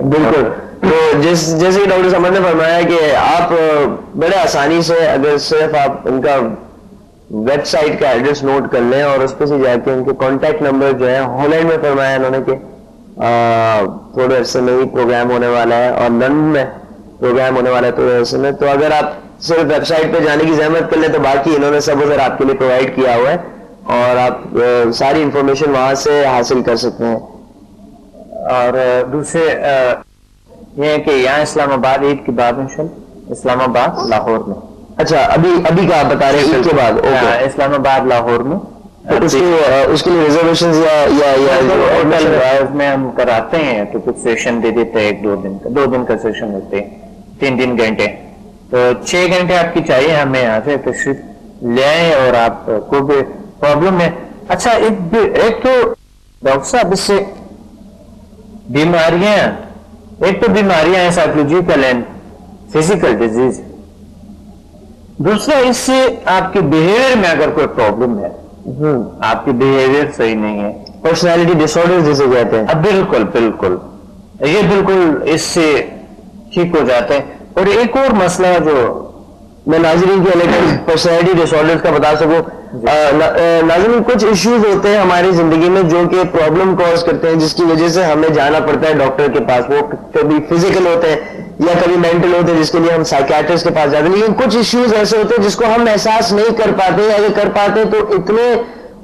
بالکل. تو جیسے کہ ڈاکٹر سمد نے فرمایا کہ آپ بڑے آسانی سے اگر صرف آپ ان کا ویب سائٹ کا ایڈریس نوٹ کر لیں اور اس پہ سے جا کے ان کے کانٹیکٹ نمبر جو ہے ہالینڈ میں فرمایا انہوں نے کہ تھوڑے عرصے میں ہی پروگرام ہونے والا ہے اور لندن میں پروگرام ہونے والا ہے تھوڑے عرصے میں, تو اگر آپ صرف ویب سائٹ پہ جانے کی زحمت کر لیں تو باقی انہوں نے سب ادھر آپ کے لیے پرووائڈ کیا ہوا ہے اور آپ ساری انفارمیشن وہاں سے حاصل کر سکتے ہیں. اور دوسرے یہ ہے کہ یہاں اسلام آباد عید کے بعد انشاءاللہ اسلام آباد لاہور میں. اچھا ابھی کا آپ بتا رہے ہیں عید کے بعد اسلام آباد لاہور میں اس کے لیے ریزرویشن میں ہم کراتے ہیں تو کچھ سیشن دے دیتے ہیں 2 دن کا سیشن ہوتے ہیں 3 گھنٹے, تو 6 گھنٹے آپ کی چاہیے ہمیں یہاں سے تشریف لے آئیں اور آپ کو بھی پرابلم ہے. اچھا ایک تو ڈاکٹر صاحب اس سے بیماریاں, ایک تو بیماریاں ہیں سائیکولوجیکل اینڈ فزیکل ڈیزیز, دوسرا اس سے آپ کے بیہیویئر میں اگر کوئی پرابلم ہے, آپ کی بیہیویئر صحیح نہیں ہے, پرسنالٹی ڈس آرڈر جسے کہتے ہیں, بالکل یہ بالکل اس سے ٹھیک ہو جاتے ہیں. اور ایک اور مسئلہ جو میں ناظرین کے لیے پرسنالٹی ڈس آرڈر کا بتا سکوں, ناظرین کچھ ایشوز ہوتے ہیں ہماری زندگی میں جو کہ پرابلم کاز کرتے ہیں جس کی وجہ سے ہمیں جانا پڑتا ہے ڈاکٹر کے پاس. وہ کبھی فزیکل ہوتے ہیں یا کبھی مینٹل ہوتے ہیں جس کے لیے ہم سائیکیٹرسٹ کے پاس جاتے ہیں, لیکن کچھ ایشوز ایسے ہوتے ہیں جس کو ہم احساس نہیں کر پاتے, اگر کر پاتے تو اتنے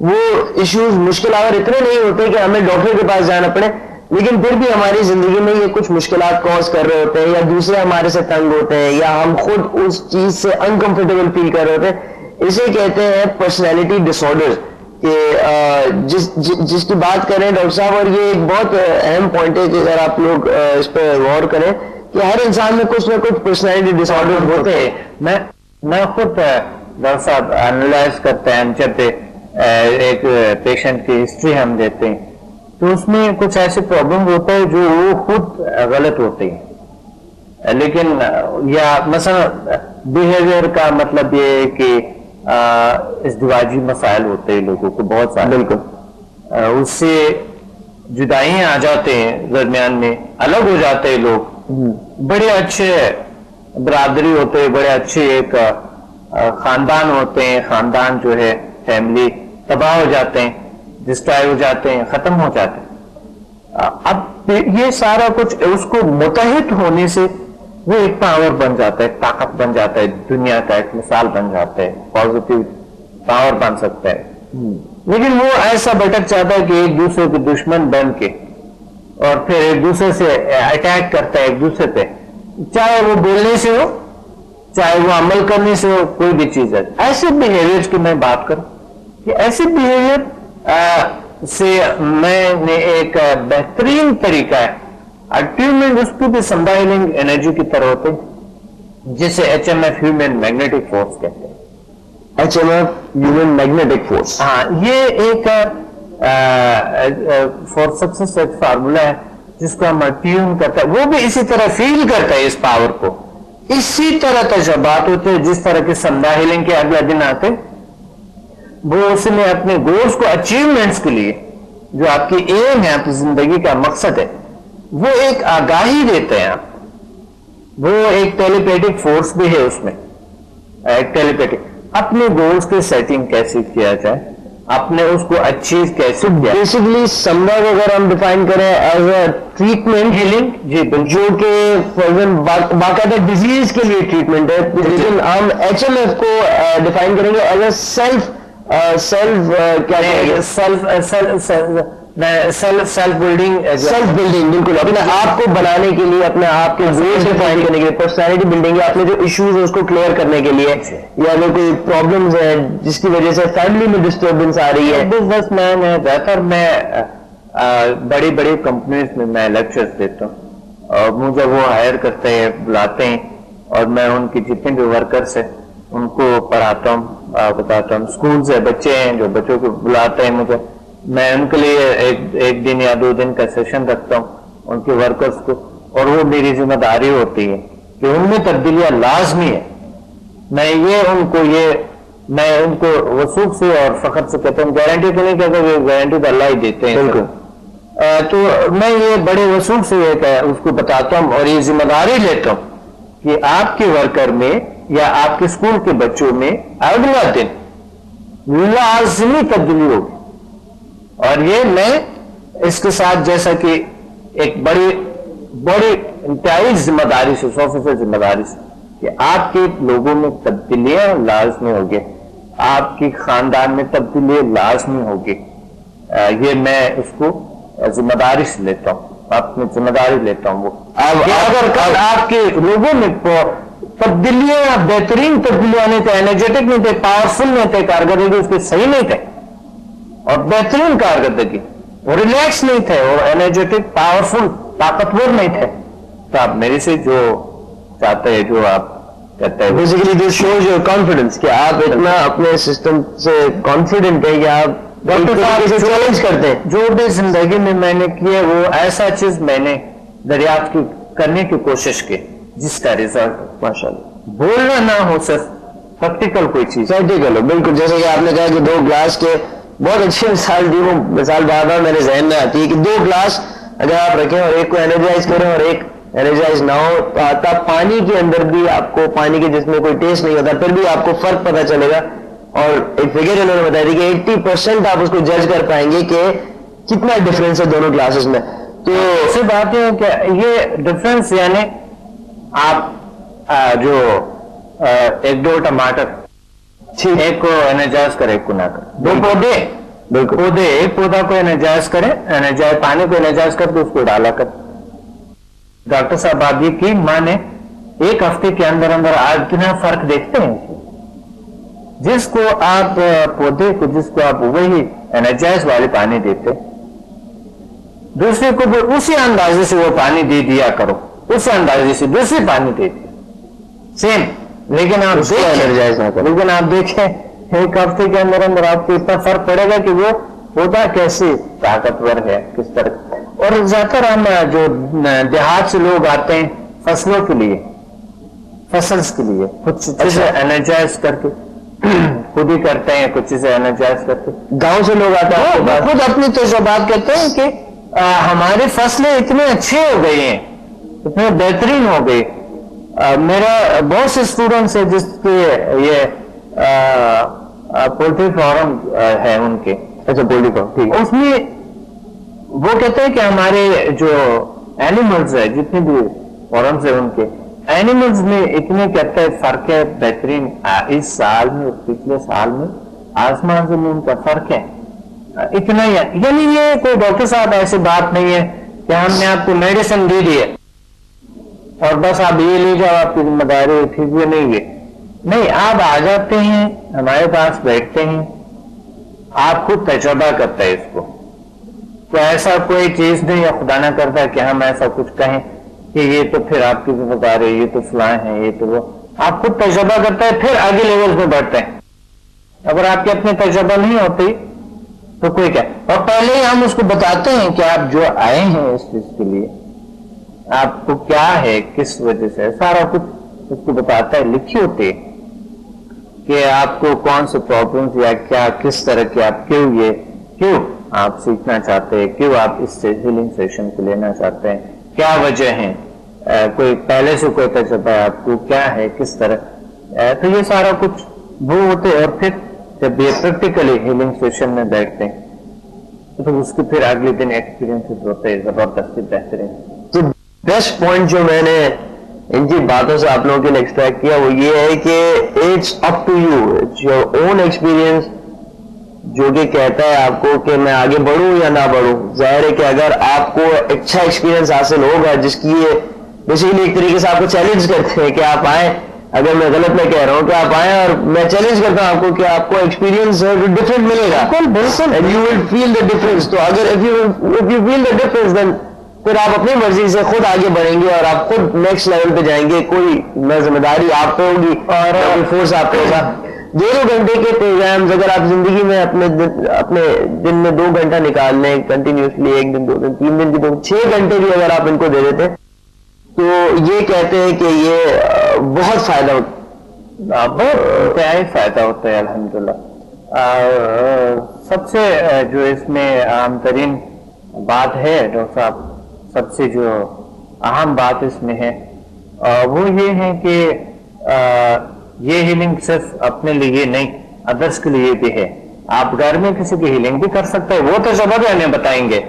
وہ ایشوز مشکل اور اتنے نہیں ہوتے کہ ہمیں ڈاکٹر کے پاس جانا پڑے, لیکن پھر بھی ہماری زندگی میں یہ کچھ مشکلات کاز کر رہے ہوتے ہیں یا دوسرے ہمارے سے تنگ ہوتے ہیں یا ہم خود اس چیز سے انکمفرٹیبل فیل کر رہے ہوتے ہیں. اسے کہتے ہیں پرسنالٹی ڈس آرڈر, کہ جس کی بات کریں ڈاکٹر صاحب, اور یہ ایک بہت اہم پوائنٹ ہے کہ اگر آپ لوگ اس پہ غور کریں کہ ہر انسان میں کچھ نہ کچھ پرسنالٹی ڈس آرڈر ہوتے ہیں. میں خود ڈاکٹر صاحب انالائز کرتے ہیں جب ایک پیشنٹ کی ہسٹری ہم دیتے ہیں تو اس میں کچھ ایسے پرابلم ہوتے ہیں جو وہ خود غلط ہوتے ہیں, لیکن یا مثلا بیہیویئر کا مطلب یہ ہے کہ ازدواجی مسائل ہوتے ہیں لوگوں کو بہت سارے, بالکل اس سے جدائیاں آ جاتے ہیں, درمیان میں الگ ہو جاتے ہیں لوگ, بڑے اچھے برادری ہوتے ہیں, بڑے اچھے ایک خاندان ہوتے ہیں, خاندان جو ہے فیملی تباہ ہو جاتے ہیں, ڈسٹرائے ہو جاتے ہیں, ختم ہو جاتے ہیں. اب یہ سارا کچھ اس کو متحد ہونے سے وہ ایک پاور بن جاتا ہے, ایک طاقت بن جاتا ہے, دنیا کا ایک مثال بن جاتا ہے, پازیٹیو پاور بن سکتا ہے. لیکن وہ ایسا بھٹک جاتا ہے کہ ایک دوسرے کے دشمن بن کے اور پھر ایک دوسرے سے اٹیک کرتا ہے ایک دوسرے پہ, چاہے وہ بولنے سے ہو چاہے وہ عمل کرنے سے ہو, کوئی بھی چیز ہے. ایسے بیہیویئر کی میں بات کروں کہ ایسے بیہیویئر سے میں نے ایک بہترین طریقہ ہے اٹیومنٹ, اس کو بھی سمبا ہیلنگ انرجی کی طرح ہوتے ہیں جسے HMF ہیومن میگنیٹک فورس کہتے ہیں. HMF ہیومن میگنیٹک فورس, ہاں یہ ایک فور سکسس ایک فارمولا ہے جس کو ہم ٹیون کرتا ہے, وہ بھی اسی طرح فیل کرتا ہے اس پاور کو, اسی طرح تجربات ہوتے ہیں جس طرح کے سمبا ہیلنگ کے اگلا دن آتے, وہ اس میں اپنے گولز کو اچیومنٹس کے لیے جو آپ کی ایم ہے, آپ کی زندگی کا مقصد ہے, وہ ایک آگاہی دیتے ہیں آپ, وہ ایک ٹیلیپیٹک فورس بھی ہے اس میں, ایک ٹیلیپیٹک اپنے گولز کے سیٹنگ کیسے کیا جائے, اپنے اس کو اچیو کیسے کیا. بیسیکلی سمبا کو اگر ہم ڈیفائن کریں ایز اے ٹریٹمنٹ ہیلنگ, جی جو کہ باقاعدہ ڈیزیز کے لیے ٹریٹمنٹ ہے, لیکن ہم HMF کو ڈیفائن کریں گے ایز اے سیلف بلڈنگ, بالکل اپنے آپ کو بنانے کے لیے, اپنے آپ کے گولز ڈیفائن کرنے کے لیے, پرسنالٹی بلڈنگ یا اپنے جو ایشوز ہیں اس کو کلیئر کرنے کے لیے, یا اگر کوئی پرابلمز ہیں جس کی وجہ سے فیملی میں ڈسٹربنس آ رہی ہے. بزنس مین ہے, بہتر میں بڑی بڑی کمپنیز میں لیکچرز دیتا ہوں اور مجھے وہ ہائر کرتے ہیں, بلاتے ہیں اور میں ان کی جتنے بھی ورکرس ہیں ان کو پڑھاتا ہوں, بتاتا ہوں. اسکول سے بچے ہیں جو بچوں کو بلاتے ہیں مجھے, میں ان کے لیے ایک دن یا 2 دن کا سیشن رکھتا ہوں ان کے ورکرز کو, اور وہ میری ذمہ داری ہوتی ہے کہ ان میں تبدیلیاں لازمی ہے. میں ان کو وثوق سے اور فخر سے کہتا ہوں, گارنٹی تو نہیں کہتا, وہ گارنٹی تو اللہ ہی دیتے ہیں. بالکل تو میں یہ بڑے وصول سے اس کو بتاتا ہوں اور یہ ذمہ داری لیتا ہوں کہ آپ کے ورکر میں یا آپ کے اسکول کے بچوں میں اگلا دن لازمی تبدیلی ہوگی. اور یہ میں اس کے ساتھ جیسا کہ ایک بڑی انتہائی ذمہ داری سے 100% ذمہ داری سے کہ آپ کے لوگوں میں تبدیلیاں لازمی ہوگی, آپ کی خاندان میں تبدیلی لازمی ہوگی. یہ میں اس کو ذمہ داری سے لیتا ہوں, اپنی ذمہ داری لیتا ہوں. وہ اگر کل آپ کے لوگوں میں تبدیلیاں بہترین تبدیلیاں نہیں تھے, انرجیٹک نہیں تھے, پاورفل نہیں تھے, کارکردگی اس کے صحیح نہیں تھے اور بہترین کارکردگی, وہ ریلیکس نہیں تھے اور انرجیٹک پاورفل طاقتور نہیں تھے, تو آپ میرے سے جو چاہتے ہیں جو آپ کہتے ہیں basically this shows your confidence کہ آپ اتنا اپنے سسٹم سے کانفیڈنٹ ہیں کہ آپ ڈاکٹر صاحب چیلنج کرتے ہیں. جو بھی زندگی میں نے کیا وہ ایسا چیز میں نے دریافت کرنے کی کوشش کی جس کا ریزلٹ ماشاء اللہ بولنا نہ ہو, صرف پریکٹیکل کوئی چیز. پریکٹیکل ہو, بالکل جیسے کہ آپ نے کہا کہ 2 گلاس کے بہت اچھی مثال دی, وہ مثال بار بار میرے ذہن میں آتی ہے کہ 2 گلاس اگر آپ رکھیں اور ایک کو انرجائز کریں اور ایک انرجائز نہ ہو, تو آتا پانی کے اندر بھی آپ کو پانی کے جس میں کوئی ٹیسٹ نہیں ہوتا پھر بھی آپ کو فرق پتہ چلے گا. اور ایک فگر انہوں نے بتایا تھی کہ 80% آپ اس کو جج کر پائیں گے کہ کتنا ڈفرینس ہے دونوں گلاسز میں. تو سے بات یہ ہے کہ یہ ڈفرینس یعنی آپ جو 1-2 ٹماٹر ایک کو انرجائز کرے ایک کو نہ کرے, 2 پودے بالکل پودے, ایک پودا کو انرجائز کرے, انرجائز پانی کو انرجائز کر کے اس کو ڈالا کر. ڈاکٹر صاحب آپ یہ کی ماں نے ایک ہفتے کے اندر آج اتنا فرق دیکھتے ہیں. جس کو آپ پودے کو جس کو آپ وہی انرجائز والے پانی دیتے, دوسرے کو بھی اسی اندازے سے وہ پانی دے دیا کرو, اسی اندازے سے دوسری پانی دے دیا سیم, لیکن آپ دیکھیں ایک ہفتے کے اندر آپ کو اتنا فرق پڑے گا کہ وہ پودا کیسے طاقتور ہے کس طرح. اور زیادہ تر ہم جو دیہات سے لوگ آتے ہیں فصلوں کے لیے, فصلز کے لیے کچھ چیزیں انرجائز کر کے خود ہی کرتے ہیں, کچھ چیزیں انرجائز کرتے ہیں. گاؤں سے لوگ آتے ہیں خود اپنی تجربات کہتے ہیں کہ ہماری فصلیں اتنے اچھے ہو گئی ہیں, اتنے بہترین ہو گئی. میرا بہت سے اسٹوڈنٹس ہیں جس کے یہ پولٹری فارم ہے ان کے. اچھا پولٹری فارم, ٹھیک ہے. اس میں وہ کہتے ہیں کہ ہمارے جو اینیملز ہے جتنے بھی فارمز ہیں ان کے اینیملز میں اتنے کہتے ہیں فرق ہے بہترین. اس سال میں پچھلے سال میں آسمان زمین کا فرق ہے اتنا ہی. یعنی یہ کوئی ڈاکٹر صاحب ایسی بات نہیں ہے کہ ہم نے آپ کو میڈیسن دے دی ہے اور بس آپ یہ لے جاؤ, آپ کی ذمہ داری ٹھیک ہے نہیں ہے. نہیں, آپ آ جاتے ہیں ہمارے پاس بیٹھتے ہیں, آپ خود تجربہ کرتے ہیں اس کو. تو ایسا کوئی چیز نہیں ہے خدا نہ کرتا کہ ہم ایسا کچھ کہیں کہ یہ تو پھر آپ کی ذمہ داری, یہ تو فلاں ہے, یہ تو وہ. آپ خود تجربہ کرتے ہیں پھر آگے لیول میں بڑھتے ہیں. اگر آپ کے اپنے تجربہ نہیں ہوتی تو کوئی کیا. اور پہلے ہی ہم اس کو بتاتے ہیں کہ آپ جو آئے ہیں اس چیز کے لیے آپ کو کیا ہے, کس وجہ سے, سارا کچھ اس کو بتاتا ہے. لکھی ہوتی ہے کہ آپ کو کون سے پرابلمز یا کیا کس طرح کے آپ کیوں آپ سیکھنا چاہتے ہیں, کیوں آپ اس سے ہیلنگ سیشن کو لینا چاہتے ہیں, کیا وجہ ہے, کوئی پہلے سے کوئی تجربہ ہے آپ کو, کیا ہے, کس طرح. تو یہ سارا کچھ وہ ہوتے. اور پھر جب یہ پریکٹیکلی ہیلنگ سیشن میں بیٹھتے ہیں تو اس کے پھر اگلے دن ایکسپیرینس ہوتے ہیں زبردستی بہترین. تو بیسٹ پوائنٹ جو میں نے ان کی باتوں سے آپ لوگوں کے لیے ایکسٹریکٹ کیا وہ یہ ہے کہ it's up to you, it's your own experience جو کہ کہتا ہے آپ کو کہ میں آگے بڑھوں یا نہ بڑھوں. ظاہر ہے کہ اگر آپ کو اچھا ایکسپیرینس حاصل ہوگا جس کی یہ بیسیکلی ایک طریقے سے آپ کو چیلنج کرتے ہیں کہ آپ آئیں, اگر میں غلط میں کہہ رہا ہوں کہ آپ آئیں اور میں چیلنج کرتا ہوں آپ کو کہ آپ کو ایکسپیرینس ڈفرینٹ ملے گا, and you will feel the difference. تو اگر if you feel the difference then پھر آپ اپنی مرضی سے خود آگے بڑھیں گے اور آپ خود نیکسٹ لیول پہ جائیں گے. کوئی نہ ذمہ داری آپ پہ ہوگی اور فورس آپ پہ ہوگا. 2 گھنٹے کے پروگرامز اگر آپ زندگی میں اپنے دن میں 2 گھنٹہ نکال لیں کنٹینیوسلی, 1 دن 2 دن 3 دن کی 6 گھنٹے بھی اگر آپ ان کو دے دیتے تو یہ کہتے ہیں کہ یہ بہت فائدہ ہوتا ہے. بہت انتہائی فائدہ ہوتا ہے الحمدللہ. سب سے جو اس میں عام ترین بات ہے ڈاکٹر صاحب، سب سے جو اہم بات اس میں ہے وہ یہ ہے کہ یہ ہیلنگ صرف اپنے لیے نہیں، ادرس کے لیے بھی ہے. آپ گھر میں کسی کی ہیلنگ بھی کر سکتے ہیں، وہ تجربہ بھی ہمیں بتائیں گے.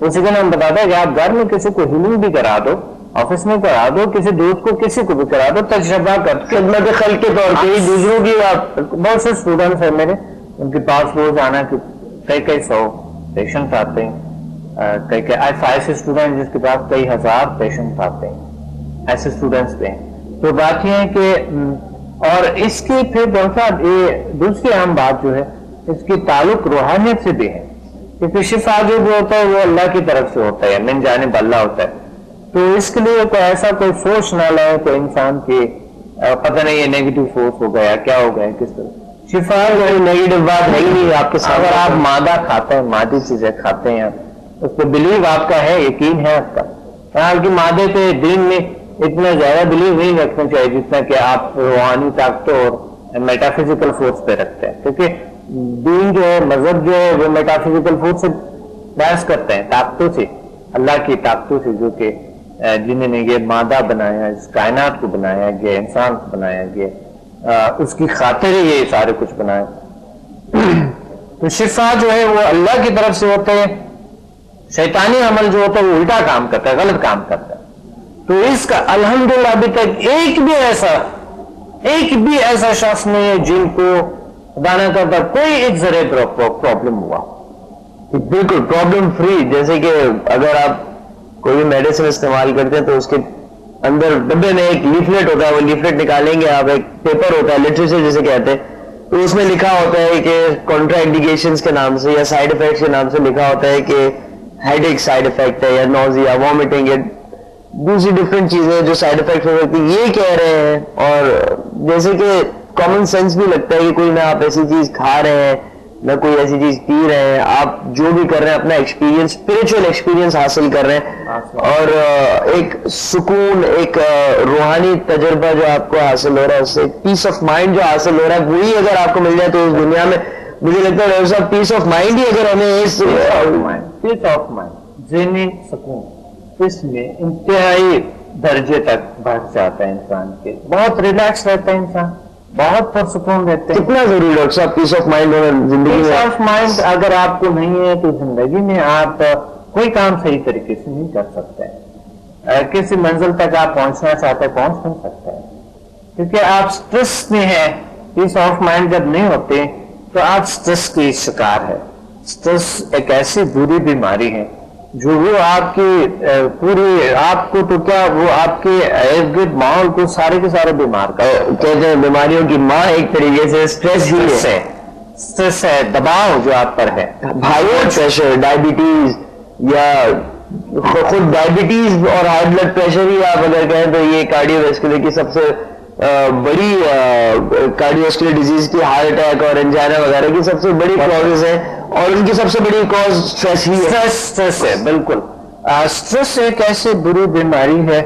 اسی دن ہم بتاتے ہیں کہ آپ گھر میں کسی کو ہیلنگ بھی کرا دو، آفس میں کرا دو، کسی دوست کو کسی کو بھی کرا دو، تجربہ کر خدمت خلق کے طور پہ دوسروں کی آپ. بہت سے اسٹوڈنٹس ہیں میرے، ان کے پاس روز آنا کہ کئی سو پیشنٹ آتے ہیں، ایسے اسٹوڈنٹ جس کے پاس کئی ہزار پیشنٹ آتے ہیں، ایسے اسٹوڈنٹس پہ ہیں. تو بات یہ ہے کہ اور اس کی پھر ڈاکٹر یہ دوسری اہم بات جو ہے اس کی تعلق روحانیت سے بھی ہے، کیونکہ شفا جو ہوتا ہے وہ اللہ کی طرف سے ہوتا ہے، من جانب اللہ ہوتا ہے. تو اس کے لیے کوئی ایسا کوئی سوچ نہ لائے کوئی انسان کی پتہ نہیں یہ نیگیٹو سوچ ہو گیا کیا ہو گیا کس طرح. شفا نیگیٹو بات ہے ہی نہیں آپ کے ساتھ. اگر آپ مادہ کھاتے ہیں، مادی چیزیں کھاتے ہیں، اس پہ بلیو آپ کا ہے، یقین ہے آپ کا. آپ کی مادے پہ دین میں اتنا زیادہ بلیو نہیں رکھنا چاہیے جتنا کہ آپ روحانی طاقتوں اور میٹافزیکل فورس پہ رکھتے ہیں، کیونکہ دین جو ہے، مذہب جو ہے، وہ میٹافزیکل فورس سے بحث کرتے ہیں، طاقتوں سے، اللہ کی طاقتوں سے، جو کہ جنہوں نے یہ مادہ بنایا، اس کائنات کو بنایا گیا، انسان کو بنایا گیا، اس کی خاطر ہی یہ سارے کچھ بنائے. تو شفا جو ہے وہ اللہ کی طرف سے ہوتا ہے، شیطانی عمل جو ہوتا ہے وہ الٹا کام کرتا ہے، غلط کام کرتا ہے. تو اس کا الحمدللہ ابھی تک ایک بھی ایسا شخص نہیں ہے جن کو خدا نہ کرتا کوئی ایک ذرے پرابلم ہوا. بالکل پرابلم فری. جیسے کہ اگر آپ کوئی بھی میڈیسن استعمال کرتے ہیں تو اس کے اندر ڈبے میں ایک لیفلیٹ ہوتا ہے، وہ لیفلیٹ نکالیں گے آپ، ایک پیپر ہوتا ہے لٹریچر جسے کہتے ہیں، تو اس میں لکھا ہوتا ہے کہ کنٹرا انڈیکیشنز کے نام سے یا سائیڈ افیکٹس کے نام سے لکھا ہوتا ہے کہ ہیڈ ایک سائیڈ افیکٹ ہے، یا نوزیا، وامٹنگ، یا دوسری ڈفرینٹ چیزیں جو سائیڈ افیکٹ ہو سکتی یہ کہہ رہے ہیں. اور جیسے کہ کامن سینس بھی لگتا ہے کہ کوئی نہ آپ ایسی چیز کھا رہے ہیں نہ کوئی ایسی چیز پی رہے ہیں، آپ جو بھی کر رہے ہیں اپنا ایکسپیرینس، اسپرچل ایکسپیرینس حاصل کر رہے ہیں، اور ایک سکون، ایک روحانی تجربہ جو آپ کو حاصل ہو رہا ہے، اس سے ایک پیس آف مائنڈ جو حاصل ہو رہا ہے، وہی اگر آپ کو مل جائے تو اس دنیا میں مجھے لگتا ہے ڈاکٹر صاحب پیس آف مائنڈ ہی اگر ہمیں اس پیس آف مائنڈ، ذہنی سکون، اس میں انتہائی درجے تک بڑھ جاتا ہے انسان کے، بہت ریلیکس رہتا ہے انسان، بہت پرسکون رہتے ہیں. کتنا ضروری ڈاکٹر صاحب پیس آف مائنڈ ہونا زندگی میں؟ پیس آف مائنڈ اگر آپ کو نہیں ہے تو زندگی میں آپ کوئی کام صحیح طریقے سے نہیں کر سکتے. کسی منزل تک آپ پہنچنا چاہتے ہیں پہنچ نہیں سکتے، کیونکہ آپ سٹریس میں ہیں. پیس آف مائنڈ جب نہیں ہوتے تو آپ سٹریس کی شکار ہے. سٹریس ایک ایسی بری بیماری ہے جو وہ آپ کی پوری آپ کو تو کیا وہ آپ کے ارد گرد ماحول کو سارے کے سارے بیمار کہتے ہیں بیماریوں کی ماں ایک طریقے سے سٹریس ہی ہے. سٹریس ہے، دباؤ جو آپ پر ہے، ہائی بلڈ پریشر، ڈائبٹیز، یا خود ڈائبٹیز اور ہائی بلڈ پریشر ہی آپ اگر کہیں تو یہ کارڈیو ویسکولر کی سب سے بڑی کارڈیو ویسکولر ڈیزیز کی، ہارٹ اٹیک اور انجائنا وغیرہ کی سب سے بڑی کازز ہے، اور ان کی سب سے بڑی کاز سٹریس ہی ہے. سٹریس ہے. بالکل سٹریس ایک ایسی بری بیماری ہے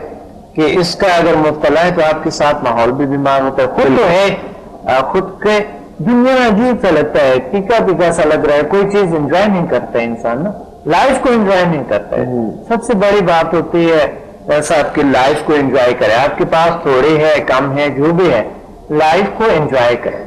کہ اس کا اگر مبتلا ہے تو آپ کے ساتھ ماحول بھی بیمار ہوتا ہے. خود تو ہے، خود کے دنیا میں عجیب سا لگتا ہے، ٹیکا سا لگ رہا ہے، کوئی چیز انجوائے نہیں کرتا ہے انسان نا، لائف کو انجوائے نہیں کرتا ہے. سب سے بڑی بات ہوتی ہے ایسا آپ کی لائف کو انجوائے کرے. آپ کے پاس تھوڑی ہے، کم ہے، جو بھی ہے، لائف کو انجوائے کرے.